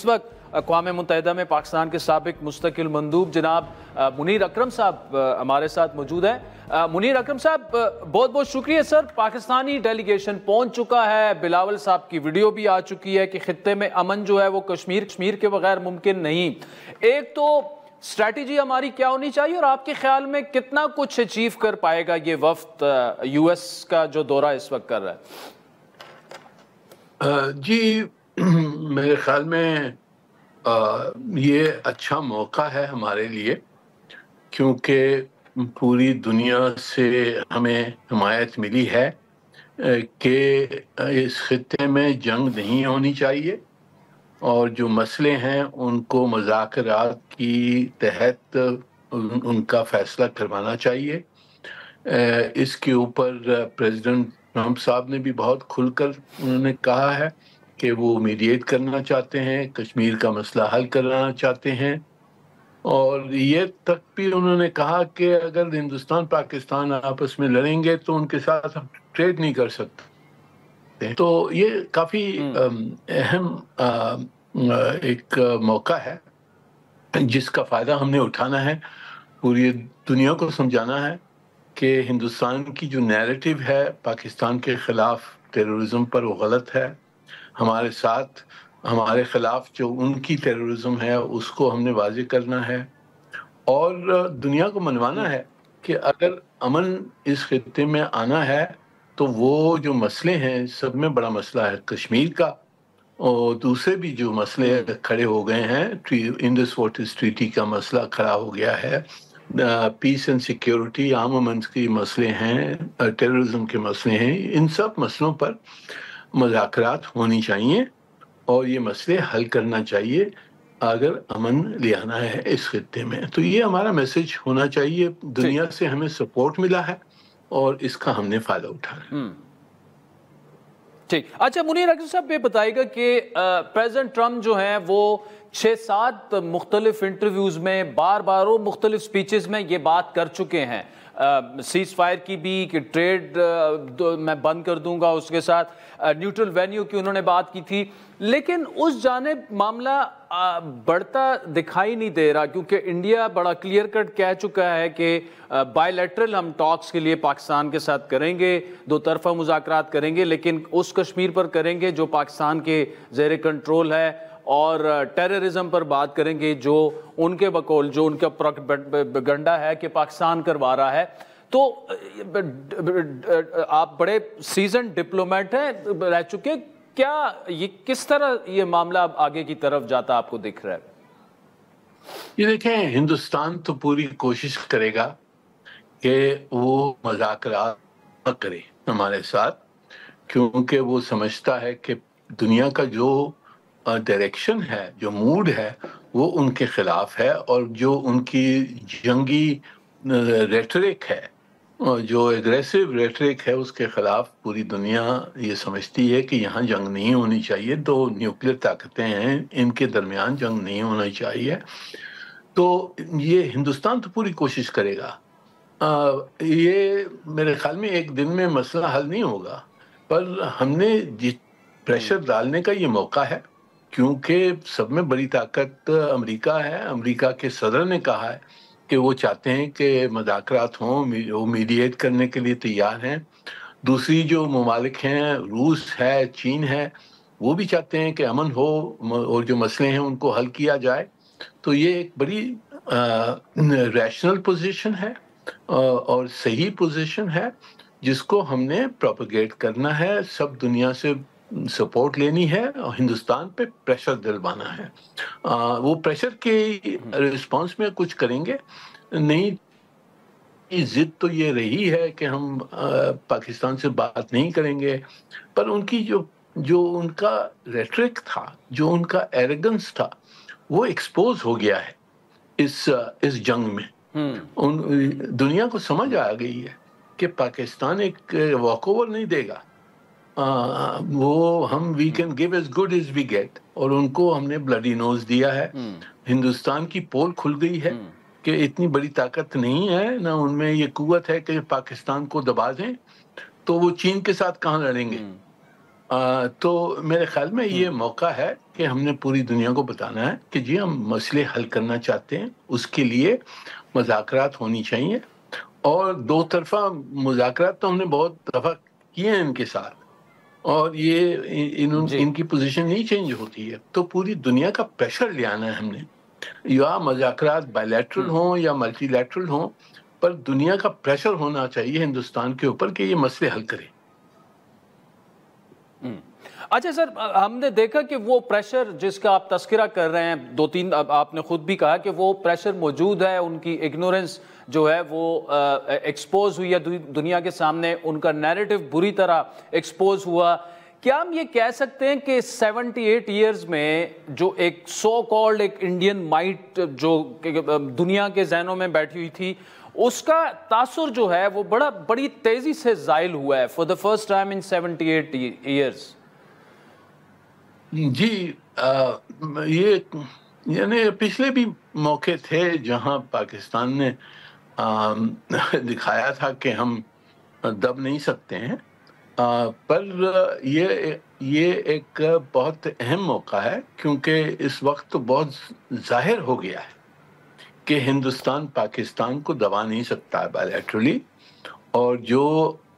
इस वक्त अक़वाम मुत्तहिदा में पाकिस्तान के साबिक मुस्तकिल मंदूब जनाब मुनीर अकरम साहब हमारे साथ मौजूद हैं। मुनीर अकरम साहब, बहुत बहुत शुक्रिया सर। पाकिस्तानी डेलीगेशन पहुंच चुका है, बिलावल साहब की वीडियो भी आ चुकी है कि खित्ते में अमन जो है वो कश्मीर के बगैर मुमकिन नहीं। एक तो स्ट्रैटेजी हमारी क्या होनी चाहिए और आपके ख्याल में कितना कुछ अचीव कर पाएगा ये वफ्द यूएस का जो दौरा इस वक्त कर रहा है? जी, मेरे ख्याल में ये अच्छा मौका है हमारे लिए, क्योंकि पूरी दुनिया से हमें हिमायत मिली है कि इस खित्ते में जंग नहीं होनी चाहिए और जो मसले हैं उनको मुज़ाकरात की तहत उनका फैसला करवाना चाहिए। इसके ऊपर प्रेसिडेंट ट्रंप साहब ने भी बहुत खुलकर उन्होंने कहा है कि वो मीडिएट करना चाहते हैं, कश्मीर का मसला हल करना चाहते हैं, और ये तक भी उन्होंने कहा कि अगर हिंदुस्तान पाकिस्तान आपस में लड़ेंगे तो उनके साथ हम ट्रेड नहीं कर सकते। तो ये काफ़ी अहम एक मौका है जिसका फ़ायदा हमने उठाना है। पूरी दुनिया को समझाना है कि हिंदुस्तान की जो नैरेटिव है पाकिस्तान के ख़िलाफ़ टेररिज्म पर, वो गलत है। हमारे साथ हमारे ख़िलाफ़ जो उनकी टेररिज्म है उसको हमने वाज़े करना है और दुनिया को मनवाना है कि अगर अमन इस खित्ते में आना है तो वो जो मसले हैं, सब में बड़ा मसला है कश्मीर का, और दूसरे भी जो मसले खड़े हो गए हैं, इंडस वाटर्स ट्रीटी का मसला खड़ा हो गया है, पीस एंड सिक्योरिटी, आर्मामेंट के मसले हैं, टेररिज्म के मसले हैं, इन सब मसलों पर मुज़ाकरात होनी चाहिए और ये मसले हल करना चाहिए अगर अमन ले आना है इस खित्ते में। तो ये हमारा मैसेज होना चाहिए। दुनिया से हमें सपोर्ट मिला है और इसका हमने फ़ायदा उठाना है। ठीक। अच्छा मुनीर अकरम साहब, ये बताइएगा कि प्रेसिडेंट ट्रम्प जो हैं वो 6-7 मुख्तलिफ इंटरव्यूज़ में बार बार वो मुख्तलिफ स्पीचेस में ये बात कर चुके हैं, सीज़ फायर की भी, कि ट्रेड मैं बंद कर दूंगा, उसके साथ न्यूट्रल वेन्यू की उन्होंने बात की थी, लेकिन उस जानिब मामला बढ़ता दिखाई नहीं दे रहा, क्योंकि इंडिया बड़ा क्लियर कट कह चुका है कि बायलैटरल हम टॉक्स के लिए पाकिस्तान के साथ करेंगे, दो तरफा मुज़ाकरात करेंगे, लेकिन उस कश्मीर पर करेंगे जो पाकिस्तान के ज़ेर कंट्रोल है, और टेररिज्म पर बात करेंगे जो उनके बकौल, जो उनका प्रोपेगेंडा है कि पाकिस्तान करवा रहा है। तो आप बड़े सीजन डिप्लोमेट हैं, रह चुके, क्या ये किस तरह ये मामला आगे की तरफ जाता आपको दिख रहा है? ये देखें, हिंदुस्तान तो पूरी कोशिश करेगा कि वो मुज़ाकरात करे हमारे साथ, क्योंकि वो समझता है कि दुनिया का जो डायरेक्शन है, जो मूड है, वो उनके खिलाफ है, और जो उनकी जंगी रेटरिक है, जो एग्रेसिव रेटरिक है, उसके खिलाफ पूरी दुनिया ये समझती है कि यहाँ जंग नहीं होनी चाहिए। दो न्यूक्लियर ताकतें हैं, इनके दरमियान जंग नहीं होना चाहिए। तो ये हिंदुस्तान तो पूरी कोशिश करेगा। ये मेरे ख्याल में एक दिन में मसला हल नहीं होगा, पर हमने प्रेशर डालने का ये मौका है, क्योंकि सब में बड़ी ताकत अमेरिका है। अमेरिका के सदर ने कहा है कि वो चाहते हैं कि मुज़ाकरात हों, वो मीडिएट करने के लिए तैयार हैं। दूसरी जो ममालिक हैं, रूस है, चीन है, वो भी चाहते हैं कि अमन हो और जो मसले हैं उनको हल किया जाए। तो ये एक बड़ी रैशनल पोजीशन है और सही पोजीशन है, जिसको हमने प्रोपेगेट करना है, सब दुनिया से सपोर्ट लेनी है और हिंदुस्तान पे प्रेशर दिलवाना है। वो प्रेशर के रिस्पांस में कुछ करेंगे नहीं। जिद तो ये रही है कि हम पाकिस्तान से बात नहीं करेंगे, पर उनकी जो उनका रेटरिक था, जो उनका एरोगेंस था, वो एक्सपोज हो गया है इस जंग में। दुनिया को समझ आ गई है कि पाकिस्तान एक वॉकओवर नहीं देगा। We can give as good as we get, और उनको हमने ब्लडी नोज दिया है। हिंदुस्तान की पोल खुल गई है कि इतनी बड़ी ताकत नहीं है, ना उनमें ये कुव्वत है कि पाकिस्तान को दबा दें, तो वो चीन के साथ कहाँ लड़ेंगे। تو میرے خیال میں یہ موقع ہے کہ ہم نے پوری دنیا کو بتانا ہے کہ جی ہم مسئلے حل کرنا چاہتے ہیں، اس کے لیے مذاکرات ہونی چاہیے، اور دو طرفہ مذاکرات تو ہم نے بہت دفعہ کیے ہیں ان کے ساتھ، اور یہ ان کی پوزیشن نہیں چینج ہوتی ہے، تو پوری دنیا کا پریشر لے آنا ہے ہم نے، یا مذاکرات بائی لیٹرل ہوں یا ملٹی لیٹرل ہوں، پر دنیا کا پریشر ہونا چاہیے ہندوستان کے اوپر کہ یہ مسئلے حل کرے۔ اچھا سر، ہم نے دیکھا کہ وہ پریشر جس کا آپ تذکرہ کر رہے ہیں، دو تین آپ نے خود بھی کہا کہ وہ پریشر موجود ہے، ان کی اگنورنس جو ہے وہ ایکسپوز ہوئی ہے دنیا کے سامنے، ان کا نیریٹو بری طرح ایکسپوز ہوا۔ کیا ہم یہ کہہ سکتے ہیں کہ 78 ایئرز میں جو ایک سو کالڈ ایک انڈین مائٹ جو دنیا کے ذہنوں میں بیٹھی ہوئی تھی، اس کا تاثر جو ہے وہ بڑی تیزی سے زائل ہوا ہے for the first time in 78 years? جی، یہ یعنی پچھلے بھی موقع تھے جہاں پاکستان نے دکھایا تھا کہ ہم دب نہیں سکتے ہیں، پر یہ ایک بہت اہم موقع ہے، کیونکہ اس وقت تو بہت ظاہر ہو گیا ہے کہ ہندوستان پاکستان کو دبا نہیں سکتا ہے بائیلیٹرلی، اور جو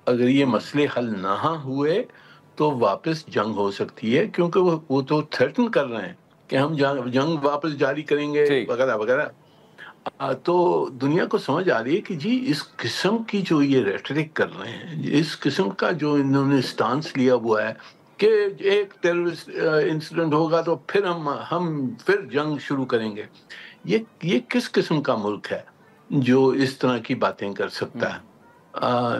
اگر یہ مسئلے حل نہ ہوئے تو واپس جنگ ہو سکتی ہے، کیونکہ وہ تو تھریٹن کر رہے ہیں کہ ہم جنگ واپس جاری کریں گے وغیرہ وغیرہ۔ تو دنیا کو سمجھ آ رہی ہے کہ جی اس قسم کی جو یہ ریٹرک کر رہے ہیں، اس قسم کا جو انہوں نے سٹانس لیا ہوا ہے کہ ایک ٹیررسٹ انسیڈنٹ ہوگا تو پھر ہم پھر جنگ شروع کریں گے، یہ کس قسم کا ملک ہے جو اس طرح کی باتیں کر سکتا ہے؟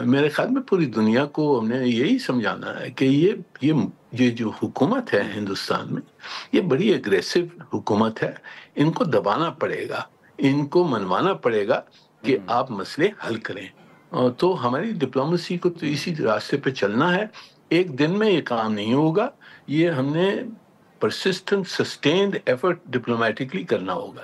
میرے خیال میں پوری دنیا کو ہم نے یہی سمجھانا ہے کہ یہ جو حکومت ہے ہندوستان میں، یہ بڑی اگریسو حکومت ہے، ان کو دبانا پڑے گا، ان کو منوانا پڑے گا کہ آپ مسئلے حل کریں۔ تو ہماری ڈپلومیسی کو تو اسی راستے پہ چلنا ہے، ایک دن میں یہ کام نہیں ہوگا، یہ ہم نے پرسسٹنٹ سسٹینڈ ایفرٹ ڈپلومیٹکلی کرنا ہوگا۔